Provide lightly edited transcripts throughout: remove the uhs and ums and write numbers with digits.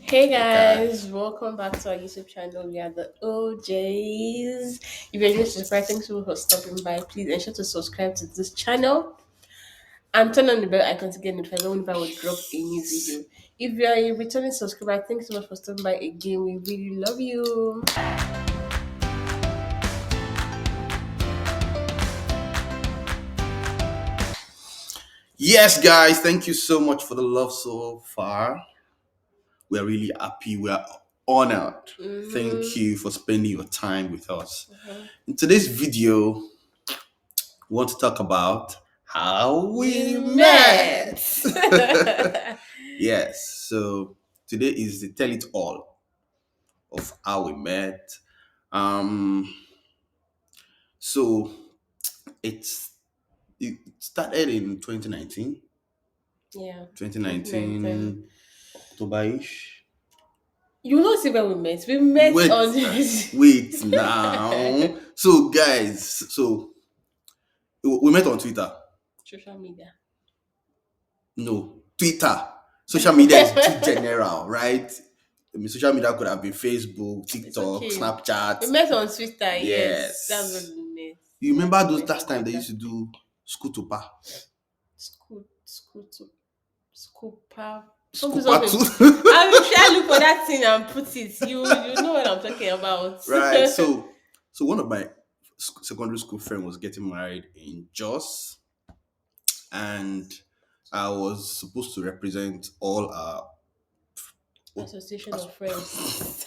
Hey Okay. guys, welcome back to our YouTube channel. We are the OJs. If you're just subscribed, thanks so much for stopping by. Please ensure to subscribe to this channel and turn on the bell icon to get notified whenever I will drop a new video. If you are a returning subscriber, thanks so much for stopping by again. We really love you. Yes, guys, thank you so much for the love so far. We are really happy. We are honored. Thank Mm-hmm. you for spending your time with us. Uh-huh. In today's video, we want to talk about how We we met. met. Yes, so today is the tell it all of how we met. Um, so it's it started in 2019, Yeah, 2019. 2019 October-ish. You know, see where we met. We met Wait, on this. wait now. So, guys, so we met on Twitter. Social media. No, Twitter. Social media is too general, right? I mean, social media could have been Facebook, It's TikTok, okay. Snapchat. We met on Twitter, yes. That's what Yes. we met. You remember We those met on last time they Twitter. used to do Skutupa? School power. Something, Skupa something. too. I will try look for that thing and put it. You know what I'm talking about. Right. So one of my secondary school friend was getting married in Jos, and I was supposed to represent all our Association of Friends.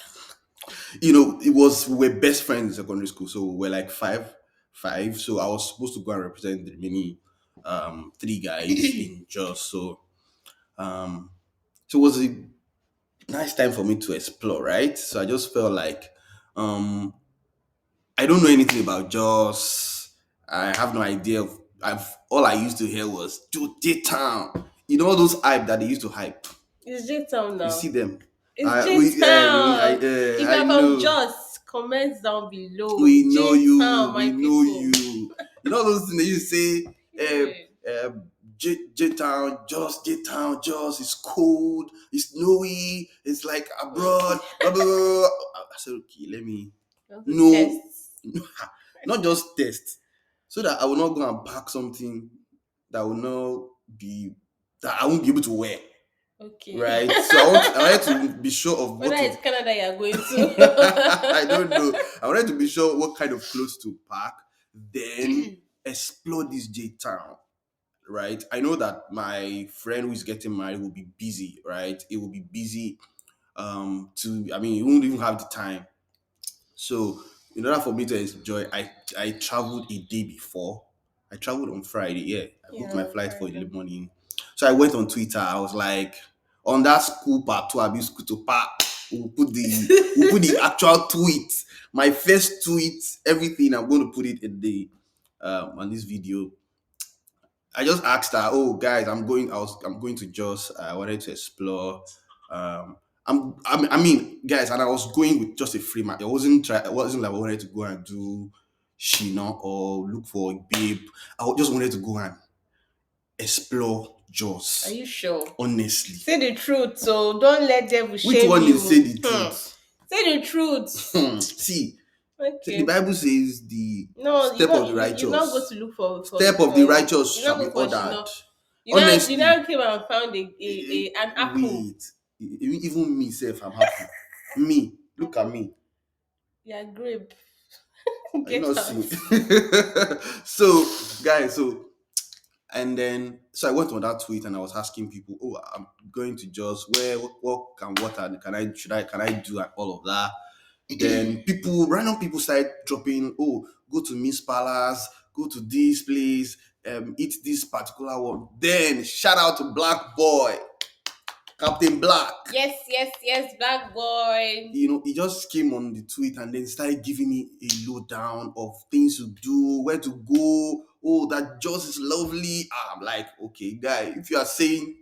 it was we're best friends in secondary school, so we're like five. So I was supposed to go and represent the remaining three guys in Just. Um, so it was a nice time for me to explore, right? So I just felt like um, I don't know anything about Just. I have no idea of. I've all I used to hear was J Town. You know all those hype that they used to hype. It's J Town You see now. them. It's J I Town. If I you're from know. Just, comments down below. We know J you. Town, my We know people. you. You know those things that you say, Period. J Town, J Town, Just, it's cold, it's snowy, it's like abroad, blah, blah, blah, blah. I said, okay, let me, Want to test. no, not just test, so that I will not go and pack something that will not be, that I won't be able to wear, Okay. right? So I wanted to be sure of Whether what to, it's Canada you're going I don't know. to. I wanted to be sure what kind of clothes to pack, then explore this J town, right? I know that my friend who is getting married will be busy, right? It will be busy. To I mean, he won't even have the time. So in order for me to enjoy, I traveled a day before. I traveled on Friday. Yeah, I booked my Yeah, flight for Friday. the morning. So I went on Twitter. I was like, on that school part to Abi school to part. We'll put the actual tweet, my first tweet, everything. I'm going to put it in the on this video. I just asked her, "Oh, guys, I'm going to Jos. I wanted to explore. Um, I mean, guys, and I was going with just a free man. It wasn't like I wanted to go and do Shina or look for a babe. Just wanted to go and explore Are Jos. you sure? Honestly, Say the truth, so don't let devil which shame one is say you. the truth? Say the truth. See, the Okay. Bible says the No, step of the you not go righteous, to look for step of the righteous you shall not be go for ordered. Shino. You Honestly, now came and found an apple. wait, even me self, I'm happy. Me, look at Apple. me. Yeah, grape. Are you Get not out. seeing? So, guys, so I went on that tweet and I was asking people, "Oh, I'm going to just where, can I do and all of that." Then random people started dropping, "Oh, go to Miss Palace, go to this place, eat this particular one." Then shout out to Black Boy, Captain Black. Yes, black boy. He just came on the tweet and then started giving me a lowdown of things to do, where to go. Oh, that Jos is lovely. I'm like, okay, guy, if you are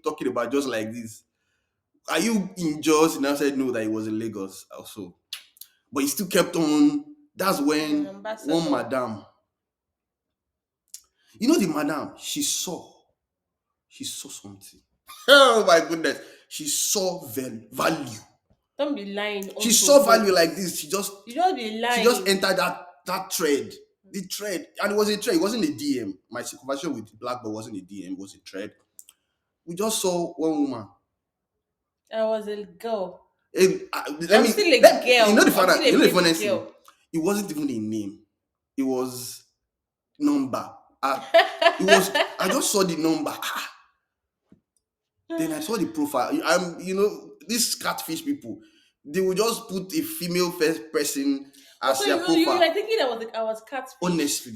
talking about Jos like this, are you in Jos? And I said no, that he was in Lagos also. But he still kept on. That's An when one ambassador. madam, the madam, she saw something. Oh my goodness. She saw value. Don't be lying She saw unprovoked. value like this. You don't be She just lying. entered that thread. The thread. And it was a thread. It wasn't a DM. My conversation with Blackboard wasn't a DM, it was a thread. We just saw one woman. I was a girl. Let I'm me still a you know girl. the I'm funny still you a know the baby funniest thing? girl. It wasn't even a name. It was number. It was I just saw the number. Then I saw the profile. These catfish people, they will just put a female first person Oh, as so their you profile. were thinking I was catfish. Honestly,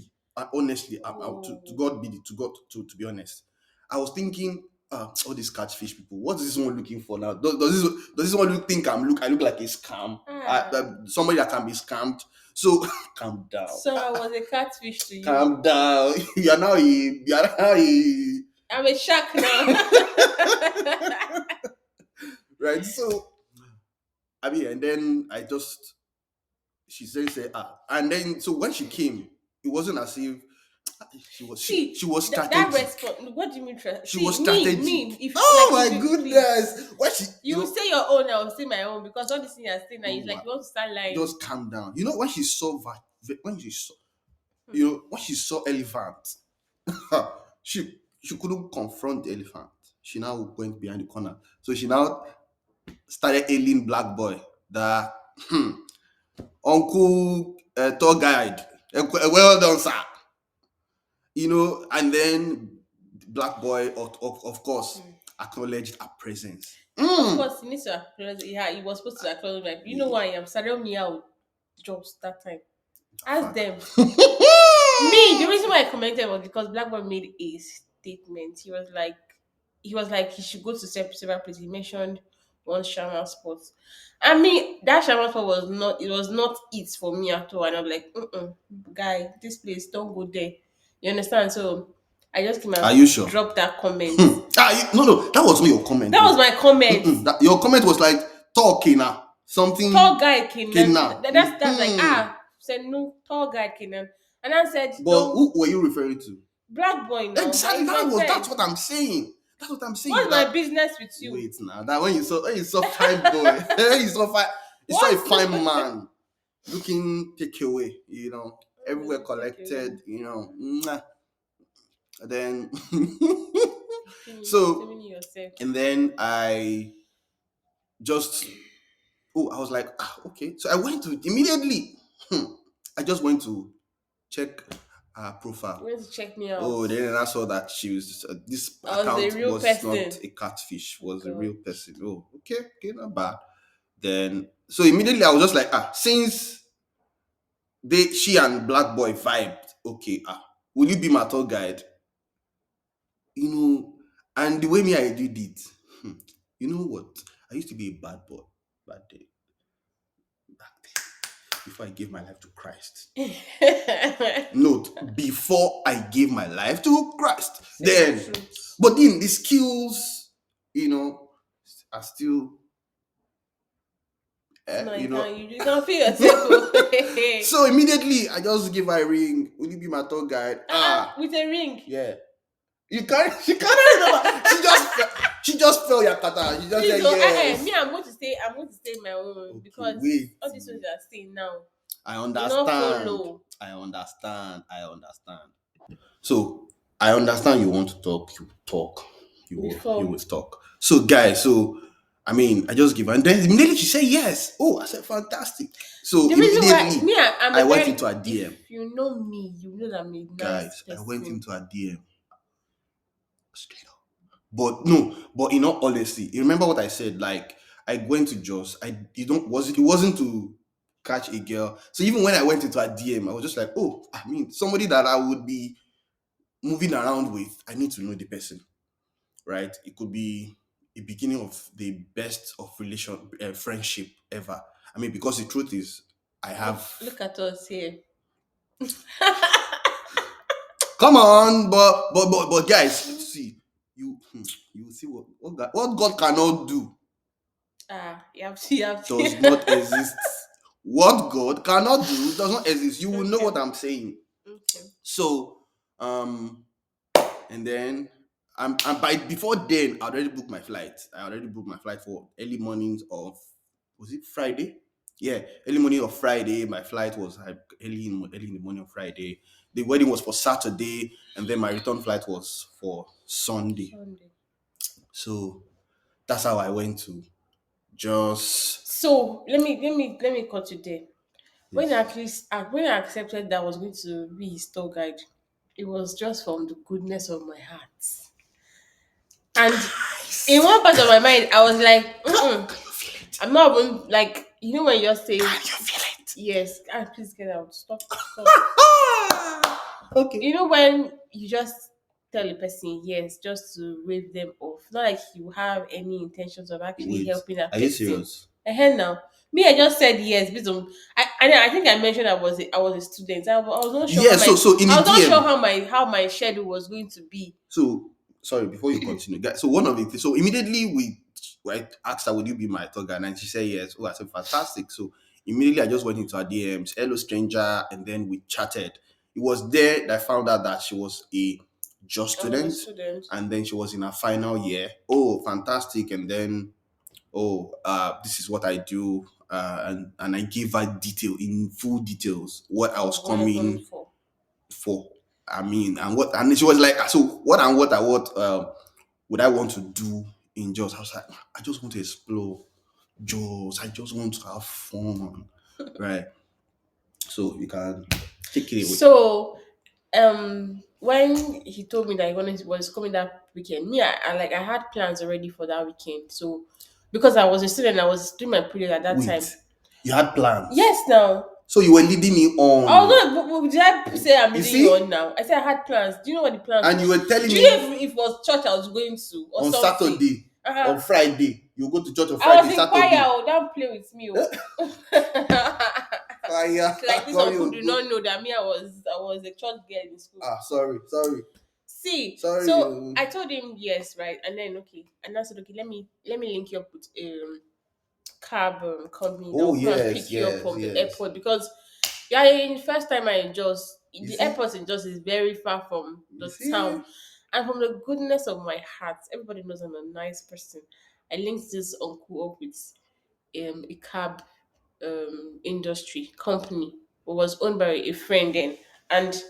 to Oh. God be the, to be honest, I was thinking, all these catfish people. What is this one looking for now? Does this one think I look like a scam? Ah. Somebody that can be scammed. So calm down, So I was a catfish to you. calm down. I'm a shark now. Right. So I mean, and then she say and then so when she came, it wasn't as if See, she was that strategic. response. What do you mean? She See, was strategic. me. If Oh like, if my you please, goodness! When she, you say your own, I will say my own because all this thing you're saying now is no, like you want to start lying. just calm down. You know when she saw when she saw Hmm. when she saw elephant, she couldn't confront the elephant. She now went behind the corner. So she now started ailing Black Boy that uncle tour guide. Well done, sir. And then Black Boy, of course, acknowledged her presence. Of course, he needs to acknowledge. Yeah, he was supposed to acknowledge. Like, you know who I am. Sarah me out jobs that time. Ask them. Me, the reason why I commented was because Blackboy made a statement. He was like he should go to several places. He mentioned one shaman spot. I mean, that shaman spot was not it for me at all. And I'm like, guy, this place, don't go there. You understand? So I just came Are and you sure? dropped that comment. No, that was not your comment. That was Though. my comment. Your comment was like talking now, Tall something guy came came in. now. That's like said no tall guy came in. And I said, But don't who were you referring to? black boy now. Exactly. He's my That's friend. what I'm saying. That's what I'm saying. What's my That business with you? wait now. That when you saw fine boy, when you saw a What? fine man looking takeaway. Everywhere Take collected. Mwah. Then it. so Finish yourself. and then just I was like, okay. So I went to immediately. I just went to check her You profile. want to check me out? Oh, then I saw that she was this I was a account real was person. not a catfish, was a God. real person. Oh, okay, not bad. Then so immediately I was just like, since she and Black Boy vibed, okay, will you be my tour guide? And the way me I did it, you know what? I used to be a bad boy back then. Before I gave my life to Christ. Note, before I gave my life to Christ. But then the skills, are still, No, you you can't feel yourself. So immediately I just give her a ring. Will you be my tour guide? With a ring. Yeah. She can't remember. She just felt Yakata. She just said yes. Me, I'm going to stay my own Okay, because wait. all these ones are staying now. I You not understand. follow. I understand. So I understand you want to talk. You talk. You will talk. So guys, I mean, I just give her, and then immediately she said yes. Oh, I said fantastic. So The reason why immediately I went into her DM. If you know me, you know that I'm a nice Guys, I person. went into her DM. Straight up. But no, but in all honesty, you remember what I said? Like I went to Jos. It wasn't to catch a girl. So even when I went into her DM, I was just like, oh, I mean, somebody that I would be moving around with, I need to know the person, right? It could be a beginning of the best of friendship ever. I mean, because the truth is, I have. Look at us here. Come on, but guys, see you see what God cannot do You have to. does not exist. What God cannot do does not exist. You will know what I'm saying. Okay. So, and then before then I already booked my flight. I already booked my flight for early mornings of was it Friday? Yeah, early morning of Friday. My flight was early in the morning of Friday. The wedding was for Saturday, and then my return flight was for Sunday. Sunday. So that's how I went to just So let me cut you there. When I yes. actually when I accepted that I was going to be his tour guide, it was just from the goodness of my heart. And in one part of my mind, I was like, mm-mm, Can you feel it? I'm not even like when you're saying Can you feel it? yes, please get out, stop. Okay. When you just tell a person yes just to wave them off, not like you have any intentions of actually Wait, helping that are you person. serious? Now, me, I just said yes based on I think I mentioned I was a student. I was not sure Yeah, so in the I was not sure DM. how my schedule was going to be. So sorry, before you continue, guys. So one of the so immediately I asked her, would you be my tour guide? And she said yes. Oh, I said fantastic. So immediately I just went into her DMs, hello stranger, and then we chatted. It was there that I found out that she was a just I was a student, student. and then she was in her final year. Oh, fantastic. And then this is what I do. And I gave her detail in full details what I was What you're coming coming for. for. I mean, and she was like, so what would I want to do in Jaws? I was like, I just want to explore Jaws. I just want to have fun, right? So you can take it away. So when he told me that was coming that weekend, me, I had plans already for that weekend. So because I was a student, I was doing my period at that time. Wait, you had plans, Yes, now. so you were leading me Oh on. no, did I say I'm You leading you on see, now? I said I had plans. Do you know what the plans and were? you were telling Do you me know if it was church I was going to or on something? Saturday, Uh-huh. on Friday, you go to church on I Friday, was in choir. Saturday. Oh, don't play with me. Oh. Fire, Like this come uncle you do go. not know that me I was a church girl in school. See, Sorry. so I told him yes, right, and then okay, and I said okay, let me link you up with cab company that Oh will come and yes, pick you up yes, from the yes. airport because yeah, in first time I just You the see, airport in just is very far from you the see. town, and from the goodness of my heart, everybody knows I'm a nice person. I linked this uncle up with a cab industry company. It was owned by a friend then, and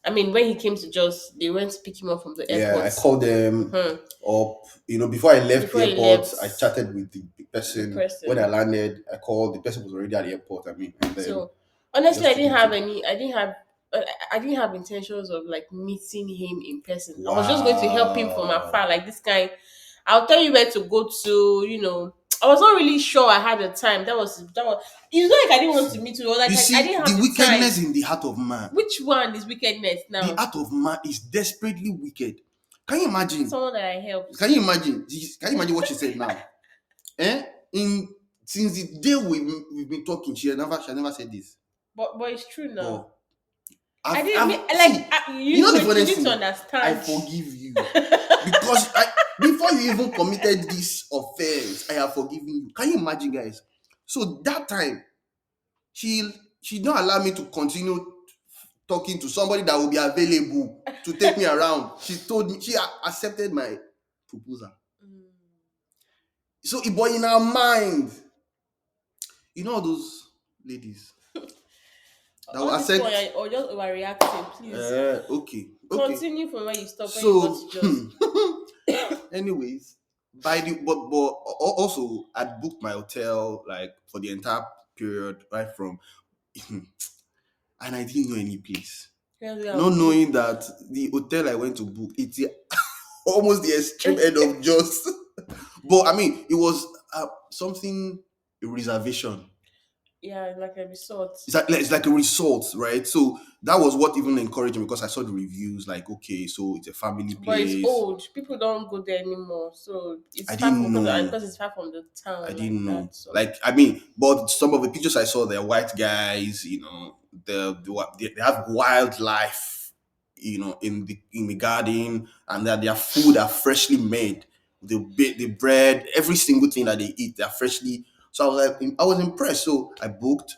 I mean when he came to just they went to pick him up from the Yeah, I airport. called them Hmm. up. Before I left the Before he airport, left I chatted with the the person. When I person. landed, I called. The person was already at the airport. I mean, and then So honestly, just took him to. I didn't have intentions of like meeting him in person. I was just going to help him from Wow. afar. Like this guy, I'll tell you where to go to. I was not really sure I had the time. That was. It's not like I didn't want to meet you. It was like You I didn't see, the have the time. wickedness in the heart of man. Which one is wickedness The now? heart of man is desperately wicked. Can you imagine? Someone that I helped. Can you imagine? Can you imagine what she said now? Eh? In Since the day we've been talking, she has never said this. But it's true now. But I didn't I've mean see, like you know the you funniest need to thing. I understand. forgive you because before you even committed this offense, I have forgiven you. Can you imagine, guys? So that time, she she don't allow me to continue talking to somebody that will be available to take me around. She told me she accepted my proposal. Mm. So, but in her mind, all those ladies that will All this one accept. or just overreacting, please. Okay. Continue from where you stop when you got So, to just. anyways, by the but also I booked my hotel like for the entire period right from, and I didn't know any place. Here's where Not I'll book. knowing that the hotel I went to book it's almost the extreme end of just. But I mean, it was something a reservation. Yeah, like a resort. It's like a result, right? So that was what even encouraged me because I saw the reviews. Like, okay, so it's a family But it's place. old. People don't go there anymore. So it's I far didn't from know. because it's far from the I town like didn't know. that. So Like, I mean, but some of the pictures I saw, they're white guys. They have wildlife. In the garden, and that their food are freshly made. The bread, every single thing that they eat, they're freshly. So I was impressed. So I booked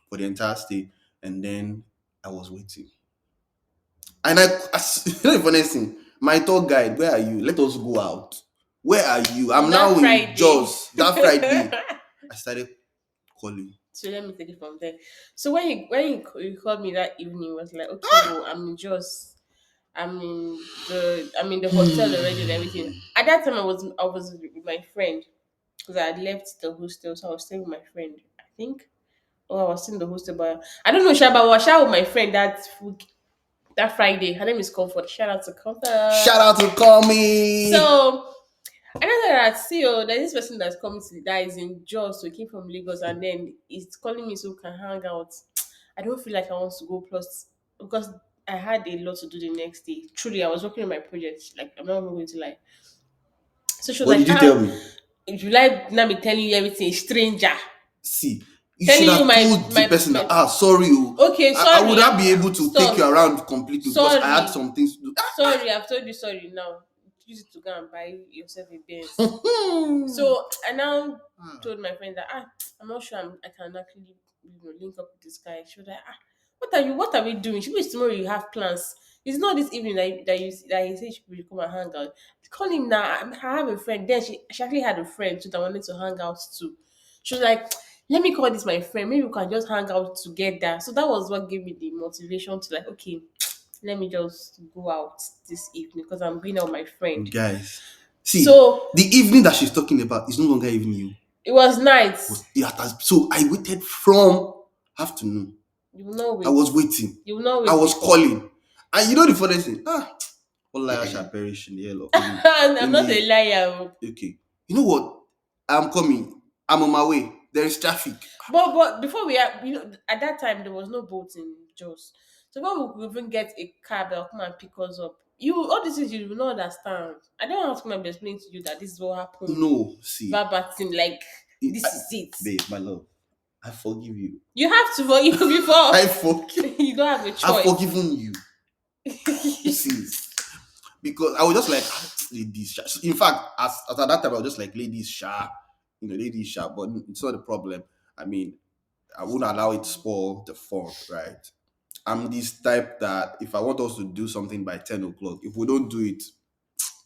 for the entire stay, and then I was waiting. And you know the funniest thing, my tour guide, where are you? Let us go out. Where are you? I'm on that now in Friday. Jos that Friday. I started. Calling. So let me take it from there. So he called me that evening, he was like, okay, well, I'm in the hotel already and everything. At that time, I was with my friend because I had left the hostel, so I was staying with my friend. I think, or I was still in the hostel, but I don't know. Shaba, I was shout with my friend that Friday. Her name is Comfort. Shout out to Comfort. Shout out to Call Me. So I don't know that see there's this person that's coming to that is in Jos, so he came from Lagos and then he's calling me so we can hang out. I don't feel like I want to go plus because I had a lot to do the next day. Truly, I was working on my project. Like I'm not even going to lie. So she was What like, did you tell "How me? if you like now me telling you everything, stranger See, you should telling you have told the person that, sorry, okay, I sorry, would not be able to take you stop, around completely because I had sorry, some things to do. sorry, I've told you sorry now. Use it to go and buy yourself a Benz." Hmm. So I now Ah. told my friend that I'm not sure I can actually link up with this guy. She was like, what are we doing? She was tomorrow you have plans. It's not this evening that he said she could come and hang out. Call him now. I have a friend. Then she actually had a friend too that wanted to hang out too. She was like, let me call this my friend. Maybe we can just hang out together. So that was what gave me the motivation to like, okay, let me just go out this evening because I'm going out with my friend. Guys, see, So the evening that she's talking about is no longer evening. it was night. So I waited from afternoon. You will not I wait. was waiting. You will not wait. I was before. calling. And you know the funny thing? All liars shall perish in the hell of And I'm in not the a liar. okay. You know what? I'm coming. I'm on my way. There is traffic. But before we are, at that time there was no boat in Jos. So before we could even get a cab that will come and pick us up, all these things you will not understand. I don't have to come and explain to you that this is what happened. No, see. Verbatim, like this I- is it. Babe, my love, I forgive you. You have to forgive before I forgive. you don't have a I've choice. forgiven you. See, because I was just like, ladies, sha. In fact, as at that time, I was just like, ladies, sha, ladies, sha. But it's not a problem. I mean, I wouldn't allow it to spoil the fun, right? I'm this type that if I want us to do something by 10 o'clock, if we don't do it,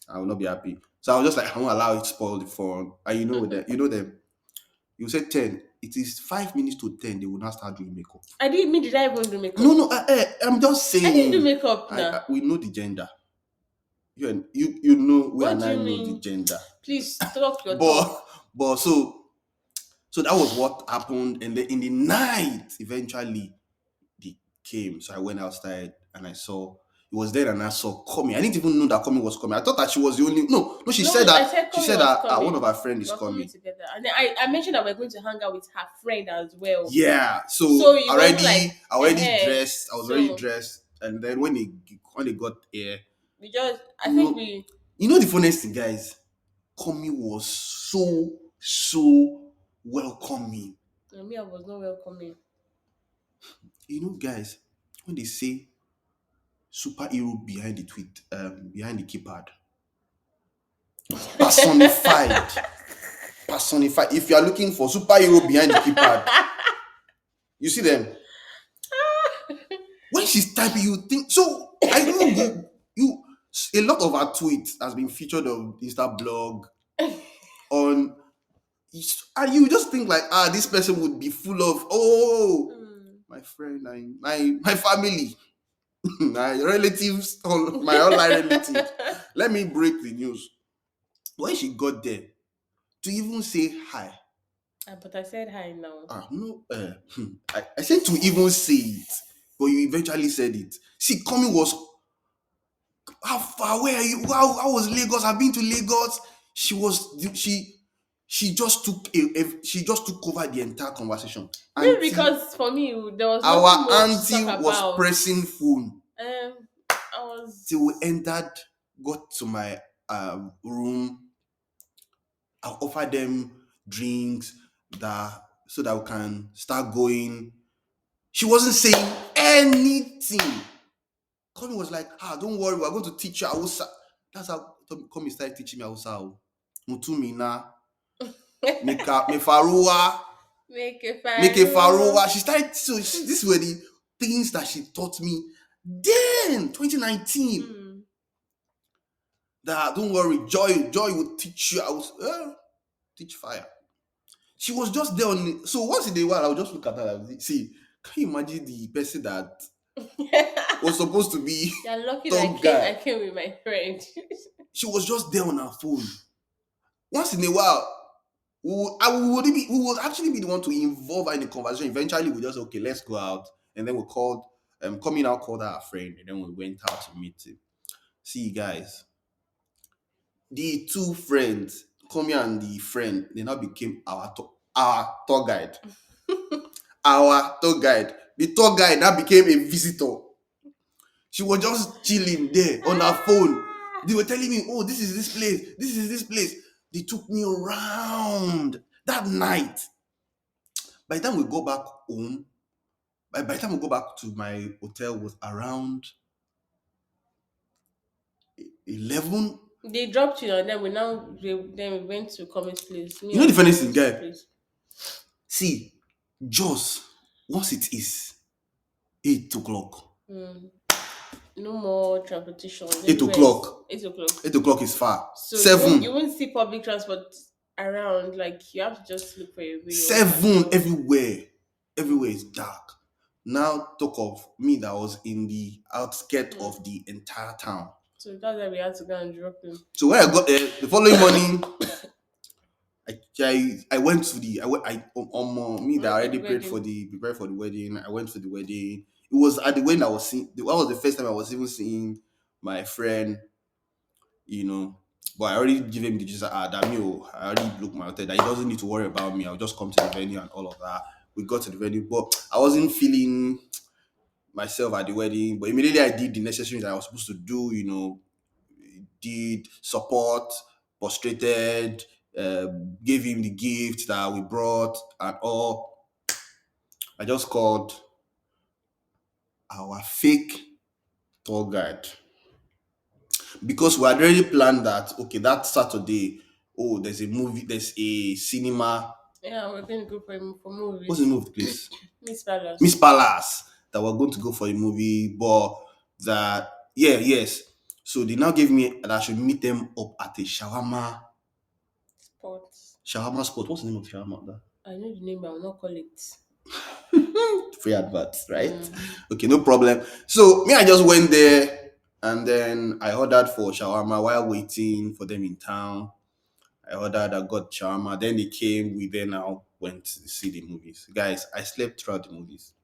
I will not be happy. So I was just like, I won't allow it to spoil the fun. And them, you say 10, it is 5 minutes to 10, they will not start doing makeup. Did I even do makeup? No, I'm just saying. I didn't do makeup now. We know the gender. You know we What and do I you know mean? the gender. Please talk your talk. But so that was what happened, and then in the night, eventually they came. So I went outside and I saw it was there, and I saw coming. I didn't even know that coming was coming. I thought that she was the only. No. She No, said I that said she Komi said was that coming. one of her friends is We're coming coming. together, and then I mentioned that we're going to hang out with her friend as well. Yeah. So it was already, like, I already eh, dressed. I was so- already dressed, and then when they got here, I You think know- we you know the funniest thing, guys. Komi was so welcoming. me I was not welcoming. Guys, when they say superhero behind the behind the keypad, personified. If you are looking for superhero behind the keypad, you see them. When she's typing, you think so. I know you. A lot of her tweets has been featured on Insta blog on. And you just think like, this person would be full of, my friend, my family, my relatives, my online relatives. Let me break the news. When she got there, to even say hi. But I said hi now. No, I said to even say it, but you eventually said it. See, Komi was, how far, where are you? How was Lagos? I've been to Lagos. She just took she just took over the entire conversation. Maybe because for me there was Our nothing much to auntie talk was about. pressing phone I was till we entered, got to my room. I offered them drinks so that we can start going. She wasn't saying anything. Komi was like, don't worry, we're going to teach you Hausa. That's how Komi started teaching me Hausa. Mutumina, mefaruwa, make a faruwa. She started, so these were the things that she taught me then, 2019. That don't worry, Joy will teach you Hausa. Teach fire. She was just there on. So once in a while, I would just look at her. Like, see, can you imagine the person that was supposed to be You're lucky that top guy? I came with my friend. She was just there on her phone. Once in a while, we would actually be the one to involve her in the conversation. Eventually, we just okay, let's go out, and then we called. Coming out called her a friend, and then we went out to meet him. See, guys, the two friends, Komi and the friend, they now became our tour guide. Our tour guide. The tour guide now became a visitor. She was just chilling there on her phone. They were telling me, oh, this is this place, this is this place. They took me around that night. By the time we go back home, by the time we go back to my hotel was around 11. They dropped you, and then then we went to Comet's place. Me You know and the you funny went thing, to his guy? place. See, just once it is 8 o'clock, Mm. No more transportation. 8 o'clock, 8 o'clock. 8 o'clock is far. So you 7, won't see public transport around. Like you have to just look for a way. 7 everywhere. Everywhere is dark. Now talk of me that was in the outskirt of the entire town. So that's why we had to go and drop him. So when I got there, the following morning, I went to the me that already prepared for the wedding. I went for the wedding. It was at the wedding I was seeing. That was the first time I was even seeing my friend. You know, but I already give him the gist. Damio, I already booked my hotel. That he doesn't need to worry about me. I'll just come to the venue and all of that. We got to the venue, but I wasn't feeling myself at the wedding. But immediately I did the necessary that I was supposed to do. You know, did support, prostrated, gave him the gift that we brought and all. I just called our fake tour guide because we had already planned that. Okay, that Saturday, oh, there's a movie, there's a cinema. Yeah, we're going to go for movies. What's the movie, please? Miss Palace. Miss Palace. That we're going to go for a movie, but that yes. So they now gave me that I should meet them up at a Sports. shawarma spot. What's the name of the shawarma? I know the name, but I will not call it. Free adverts, right? Okay, no problem. So me, I just went there and then I ordered for shawarma while waiting for them in town. I ordered, I got shawarma. Then they came. We then now went to see the movies. Guys, I slept throughout the movies.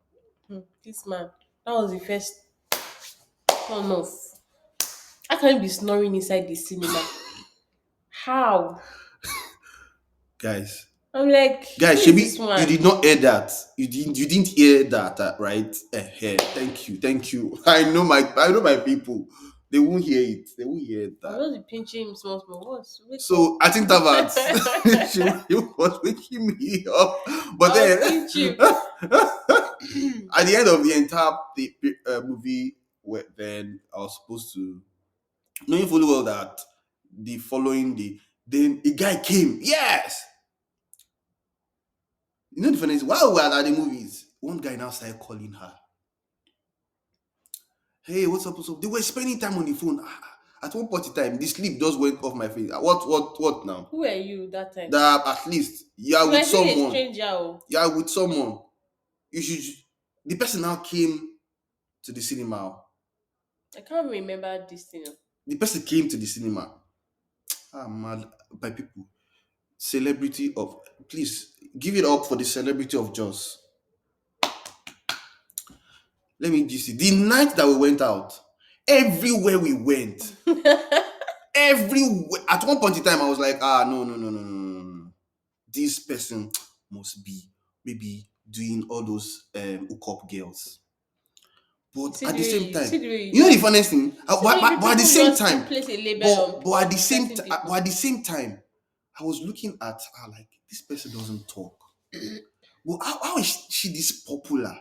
This man, that was the first turn off. How can you be snoring inside the cinema? How? Guys, I'm like, guys, who is Shebi, this one? you did not hear that. You didn't hear that, right? Thank you. I know my people. They won't hear it. They won't hear I that. was pinching him small. What's So I think that she was waking me up, but then pinch you. at the end of the entire movie, then I was supposed to, knowing fully well that the following day, then a guy came. Yes, you know the funny is while we were at the movies, one guy now started calling her. Hey, what's up? What's up? They were spending time on the phone. At one point in time, the sleep just went off my face. What now? Who are you that time? That at least you are You with were still a someone. stranger. Oh. You are with someone. You should. The person now came to the cinema. I can't remember this thing. The person came to the cinema. Mad by people. Celebrity of, please give it up for the celebrity of Joss. Let me just see. The night that we went out, everywhere we went, everywhere. At one point in time, I was like, no. This person must be maybe doing all those hookup girls. But at the same time, you know the funniest thing. But at the same time, but at the same time, I was looking at her like this person doesn't talk. Well, how is she this popular?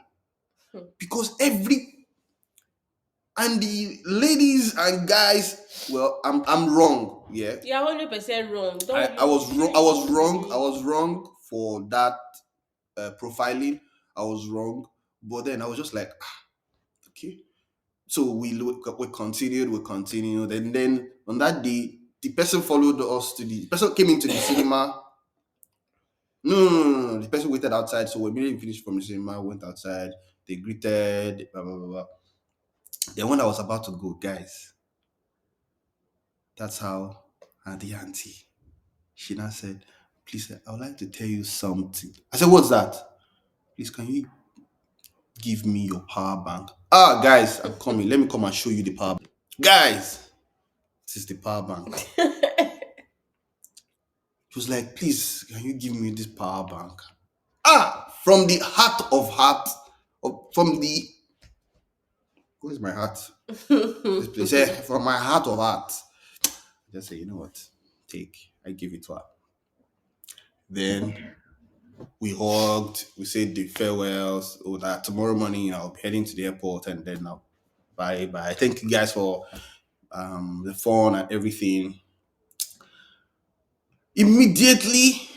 Because and the ladies and guys, well, I'm wrong. Yeah, you're 100% wrong. I was wrong. I was wrong for that profiling. I was wrong, but then I was just like, okay. So we continued, and then on that day, the person followed us the person came into the cinema. No. The person waited outside. So when we finished from the cinema, went outside. They greeted, blah, blah, blah, blah. Then when I was about to go, guys, that's how auntie, she now said, please, I would like to tell you something. I said, what's that? Please, can you give me your power bank? Ah, guys, I'm coming. Let me come and show you the power bank. Guys, this is the power bank. She was like, please, can you give me this power bank? Ah, from the heart, from the, where's my heart? This place, from my heart of heart. Just say, you know what? Take. I give it to her. Then we hugged, we said the farewells. Oh, that tomorrow morning I'll be heading to the airport and then I'll bye bye. Thank you guys for the phone and everything. Immediately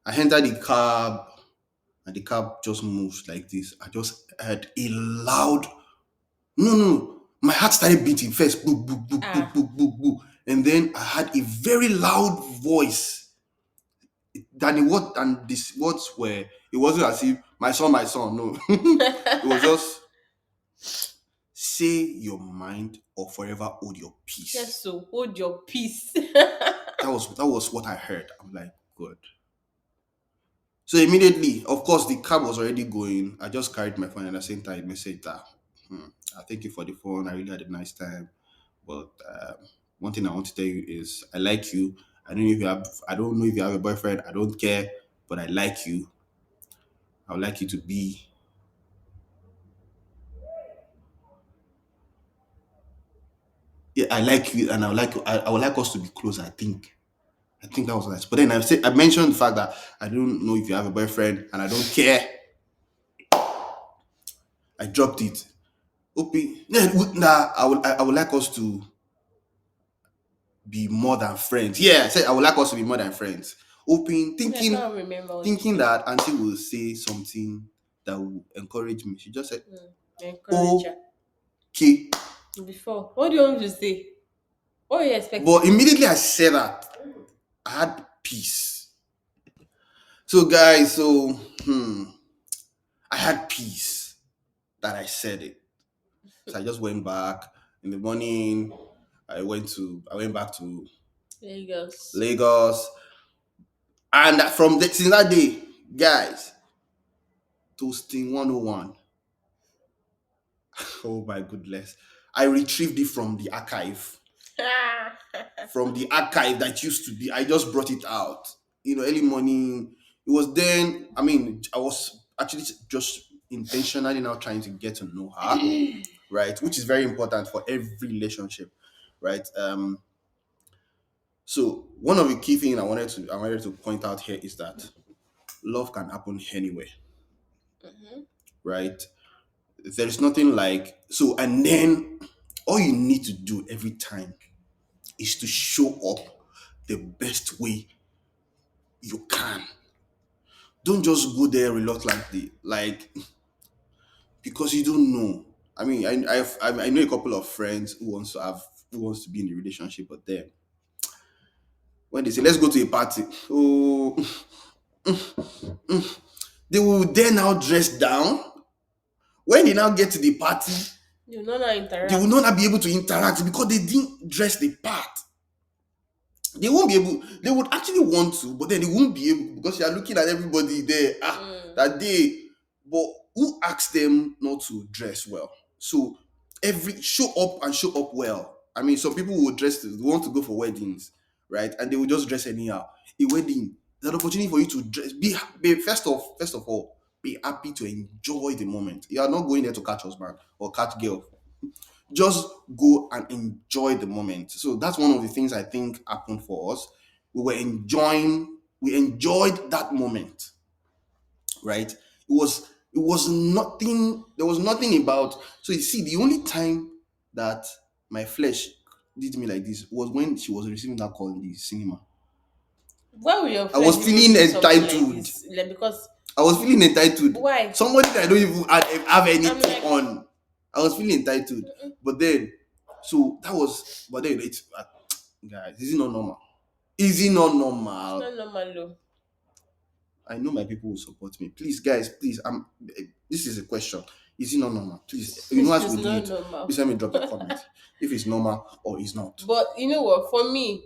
I entered the cab and the cab just moves like this. I just heard a loud no. My heart started beating first, boop, boop, boop, boop, Ah. boop, boop, boop. And then I had a very loud voice. Than the word and these words were, it wasn't as if my son, no. It was just say your mind or forever hold your peace. Yes, so hold your peace. That was what I heard. I'm like, good. So immediately, of course, the cab was already going. I just carried my phone and at the same time messaged that. I thank you for the phone. I really had a nice time. But one thing I want to tell you is I like you. I don't know if you have a boyfriend. I don't care, but I like you. I would like you to be. Yeah, I like you, and I would like I would like us to be close. I think that was nice. But then I mentioned the fact that I don't know if you have a boyfriend, and I don't care. I dropped it. Okay, nah, I would like us to be more than friends. Yeah, I said I would like us to be more than friends. Open, I can't remember what you thinking said. that Auntie will say something that will encourage me. She just said, Encourage her. okay. Before, what do you want me to say? What are you But expecting? immediately I said that, I had peace. So guys, I had peace that I said it. So I just went back in the morning. I went back to Lagos. Lagos, and since that day, guys, toasting 101. Oh my goodness, I retrieved it from the archive that used to be. I just brought it out. Early morning. It was then. I mean, I was actually just intentionally now trying to get to know her, right? Which is very important for every relationship, right? So one of the key things I wanted to point out here is that love can happen anywhere, right? There is nothing like so, and then all you need to do every time is to show up the best way you can. Don't just go there reluctantly, like because you don't know. I mean, I know a couple of friends who wants to be in a relationship, but then when they say let's go to a party, oh, they will then now dress down. When they now get to the party, You know not they will interact. not be able to interact because they didn't dress the part. They won't be able. They would actually want to, but then they won't be able because you are looking at everybody there. That day, but who asked them not to dress well? So every show up and show up well. I mean, some people will dress. They want to go for weddings, right? And they will just dress anyhow. A wedding, there's an opportunity for you to dress. Be first of all, be happy to enjoy the moment. You are not going there to catch husband or catch girl. Just go and enjoy the moment. So that's one of the things I think happened for us. We enjoyed that moment, right? It was nothing, there was nothing about. So you see, the only time that my flesh did me like this was when she was receiving that call in the cinema. Why will your I flesh was even feeling do something like entitled. this? Like, because I was feeling entitled. why? Somebody that I don't even have I'm anything like, on. I was feeling entitled. But then, so that was, but then guys, is it not normal? Is it not it's normal? not normal, though. I know my people will support me. Please, guys, please. This is a question. Is it not normal? Please, as It's we do not it, normal. please let me drop a comment if it's normal or it's not. But you know what? For me,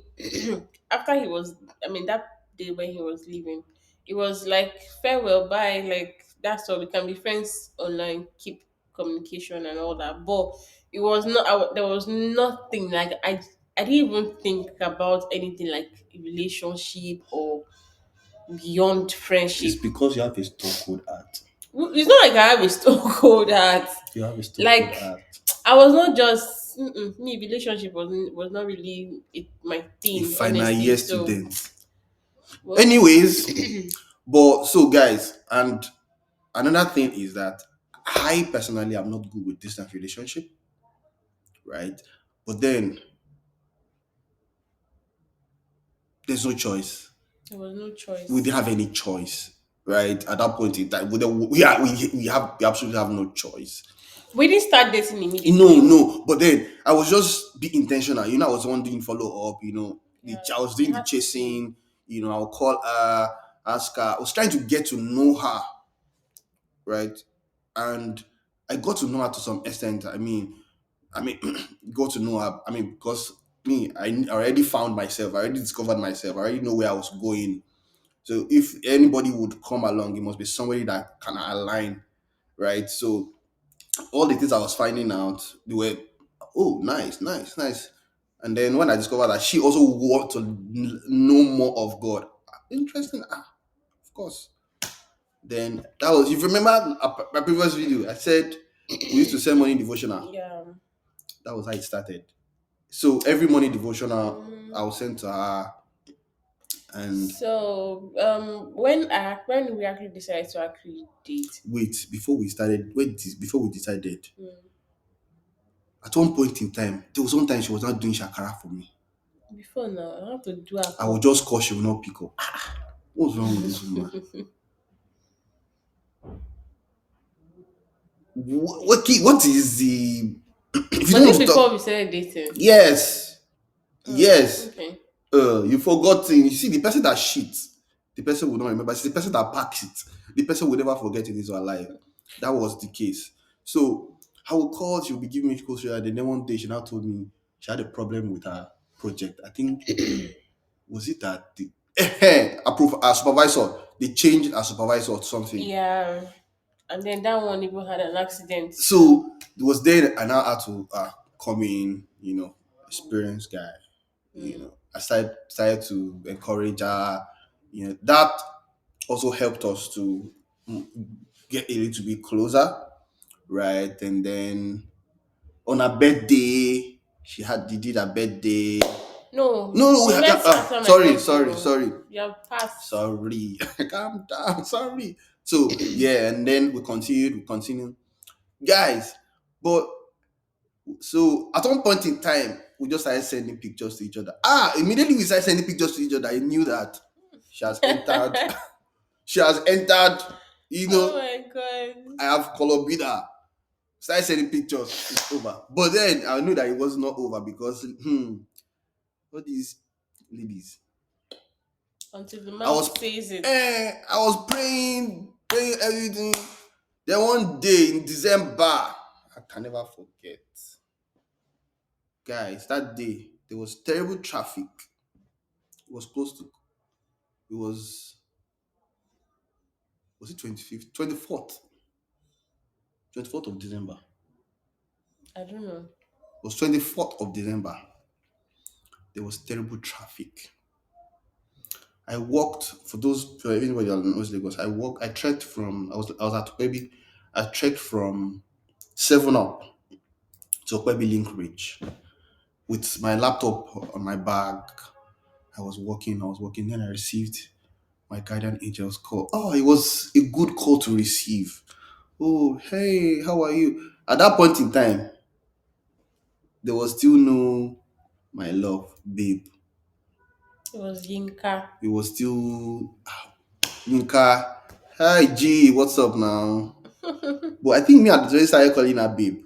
after he was, I mean, that day when he was leaving, it was like farewell, bye. Like that's all. We can be friends online, keep communication and all that. But it was not. There was nothing like I didn't even think about anything like a relationship or beyond It's friendship. because you have a stone cold heart. It's not like I have a stone cold heart. You have a stone cold Like heart. I was not just me. Relationship was not really my A thing, final honestly. year So, student. well, Anyways, but so guys, and another thing is that I personally am not good with distant relationship, right? But then there's no choice. there was no We choice. didn't have any choice, right? At that point in time, we absolutely have no choice. We didn't start dating No, immediately. no. But then I was just be intentional. I was the one doing follow up. Yeah, I was you doing the had to be. chasing. I'll call her, ask her. I was trying to get to know her, right? And I got to know her to some extent. I mean, got to know her. I mean, because me, I already found myself. I already discovered myself. I already know where I was going. So if anybody would come along, it must be somebody that can align, right? So all the things I was finding out, they were, oh, nice, nice, nice. And then when I discovered that she also wanted to know more of God, interesting. Of course. Then that was, if you remember my previous video, I said we used to send morning devotional. Yeah. That was how it started. So every morning devotional, Mm, I will send to her. And so, when we actually decided to actually date, wait, before we decided, mm, at one point in time, there was one time she was not doing shakara for me. before now, I have to do a I would call. just call, she will not pick up. What's wrong with this woman? What is the if you Was don't it want to before talk? we started dating? Yes, Mm, yes. okay. You forgot things. You see, the person that shits, the person will not remember. It's the person that packs it. The person will never forget it is alive. That was the case. So I will call, she will be giving me close. And then one day she now told me she had a problem with her project. I think was it that the our supervisor, they changed our supervisor or something. Yeah, and then that one even had an accident too. So it was then I now had to come in, experienced guy. Mm. I started to encourage her. That also helped us to mm, get a little bit closer, right? And then on her birthday, she did her birthday. No, No, no, we met after my sorry, birthday. sorry, Oh. sorry, You have passed. sorry. Calm down, sorry. So yeah, and then we continued, guys. But so at one point in time, we just started sending pictures to each other. Immediately we started sending pictures to each other. I knew that she has entered. She has entered. You Oh know, my god. I have colored with her. Started sending pictures. It's over. But then I knew that it was not over because all these ladies. Until the I was mouth says it. I was praying everything. Then one day in December, I can never forget. Guys, that day there was terrible traffic. It was close to it was it 25th? 24th. 24th of December. I don't know. It was 24th of December. There was terrible traffic. I walked for anybody that knows Lagos. I trekked from I was at Okwebi. I trekked from 7 Up to Okwebi Link Ridge with my laptop on my back. I was walking, then I received my guardian angel's call. Oh, it was a good call to receive. Oh, hey, how are you? At that point in time, there was still no my love, babe. It was Yinka. It was still Yinka. Hi G, what's up now? But I think me at the time started calling her babe.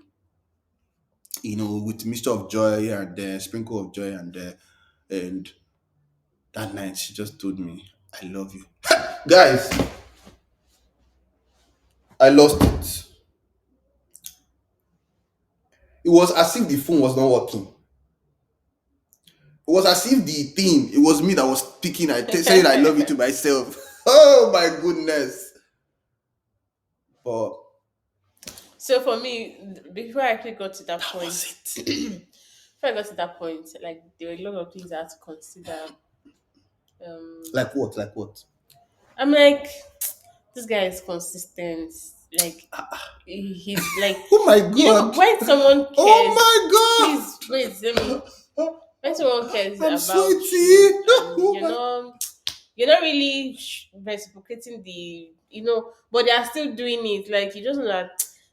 With mixture of joy here and there, sprinkle of joy and there. And that night she just told me, I love you. Guys, I lost it. It was as if the phone was not working. It was as if the thing, it was me that was speaking, saying I love you to myself. Oh my goodness. But So for me, before I actually got to that that point, was it. before I got to that point, like there were a lot of things I had to consider. Like what? Like what? I'm like, this guy is consistent. Like he's like, Oh my you know, god. when someone Oh cares, my god. please wait, let me. When someone cares I'm about sweaty. you, and you're not really reciprocating but they are still doing it. Like you just know that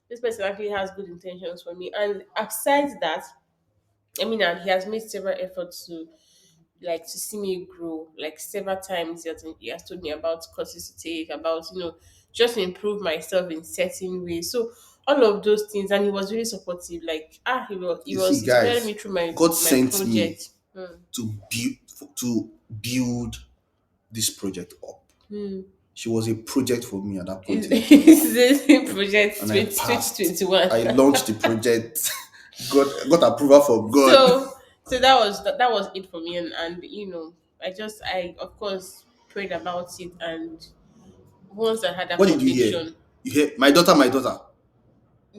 this person actually has good intentions for me. And aside that, I mean, and he has made several efforts to to see me grow. Like several times he has told me about courses to take, about just improve myself in certain ways. So all of those things, and he was really supportive. Like he You see, was inspiring guys, me through my God my sent me project. Hmm. to build this project up. Hmm. She was a project for me at that point in time. Is this project And I passed. 2021? I launched the project, got approval from God. So that was it for me, and I of course prayed about it, and once I had that What did you hear? conviction. You hear my daughter, my daughter.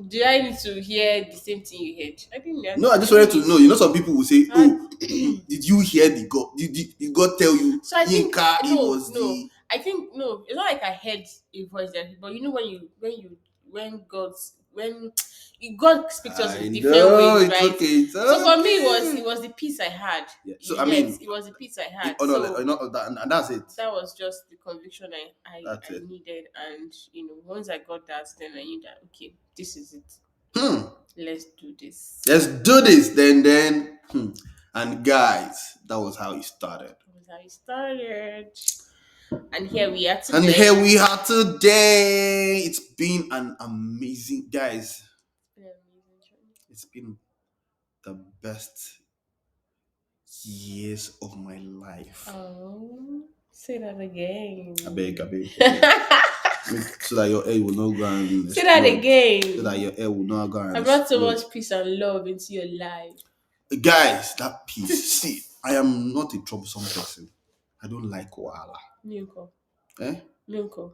Do I need to hear the same thing you heard? No, I just I didn't wanted to need know. You know, some people will say, I, "Oh, did you hear the God? Did God tell you, so I think Yinka? It no, was no. the I think no. It's not like I heard a voice there, but when God speaks to us I in different know ways, it's right? okay. It's So for me, it okay. was the peace I had. Yeah. So You I get mean, it was the peace I had. no, So no, and that's it. that was just the conviction That's I it. needed, and once I got that, then I knew that okay, this is it. Hmm. Let's do this. Let's do this. Then. And guys, that was how it started. That was how it started. And here we are And here today. we are today. It's been an amazing, guys. An amazing journey. It's been the best years of my life. Oh, say that again. I beg. So that your hair will not go and Say that explode. So again. that your hair will not go and I brought so explode. much peace and love into your life. Guys, that peace. See, I am not a troublesome person. I don't like wahala. Milko. Eh? Milko.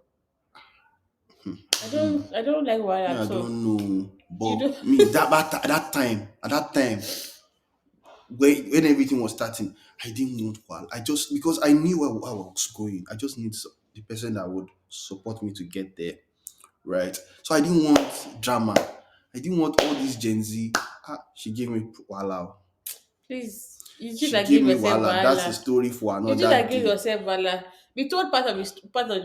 I don't like water Yeah, I at all. don't know. You But don't me, at that time, when everything was starting, I didn't want wahala. I just, because I knew where I was going. I just need the person that would support me to get there. Right? So I didn't want drama. I didn't want all this Gen Z. She gave me wahala. please. You just She like gave give me yourself wahala. That's a wahala. story for You just another like give day. yourself wahala. We told part of the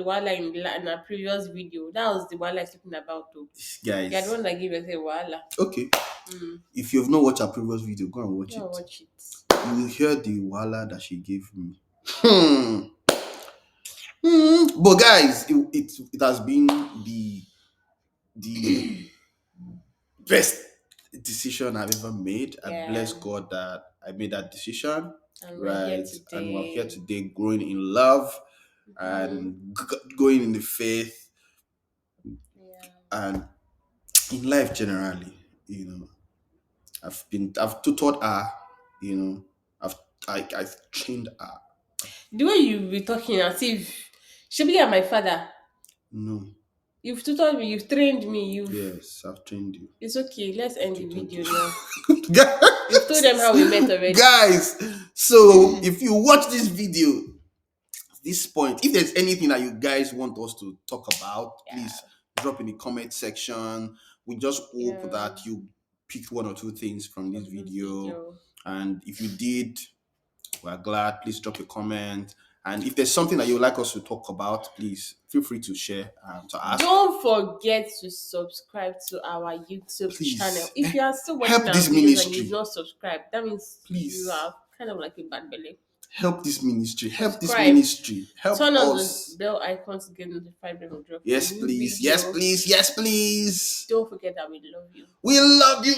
wahala in our previous video. That was the wahala I'm talking about too. You're the Guys. one that give yourself wahala. Okay. Mm. If you have not watched our previous video, go and watch Yeah, it. watch it. You will hear the wahala that she gave me. But guys, it has been the best decision I've ever made. I Yeah. bless God that I made that decision. And we're here Right. And we're here today. today growing in love Mhm. and going in the faith Yeah. and in life generally. I've tutored her, you know, I've trained her. The way you be talking as if she be my father. No, You've tutored me, you've trained me, yes, I've trained you. it's okay. Let's end the Thank video you. now. You've told them how we met already. Guys, so if you watch this video, this point, if there's anything that you guys want us to talk about, Yeah. please drop in the comment section. We just hope Yeah. that you picked one or two things from this From this video. And if you did, we're glad. Please drop a comment. And if there's something that you would like us to talk about, please feel free to share to ask. Don't forget to subscribe to our YouTube Please, channel. If you are still help watching our this videos and ministry. you've not subscribed, that means Please. you are kind of like a bad belly. Help this ministry. Help this Subscribe. ministry. Help Turn on us. the bell icon to get notified when we drop a Yes, new please. video. Yes, please. Yes, please. Don't forget that we love you. We love you.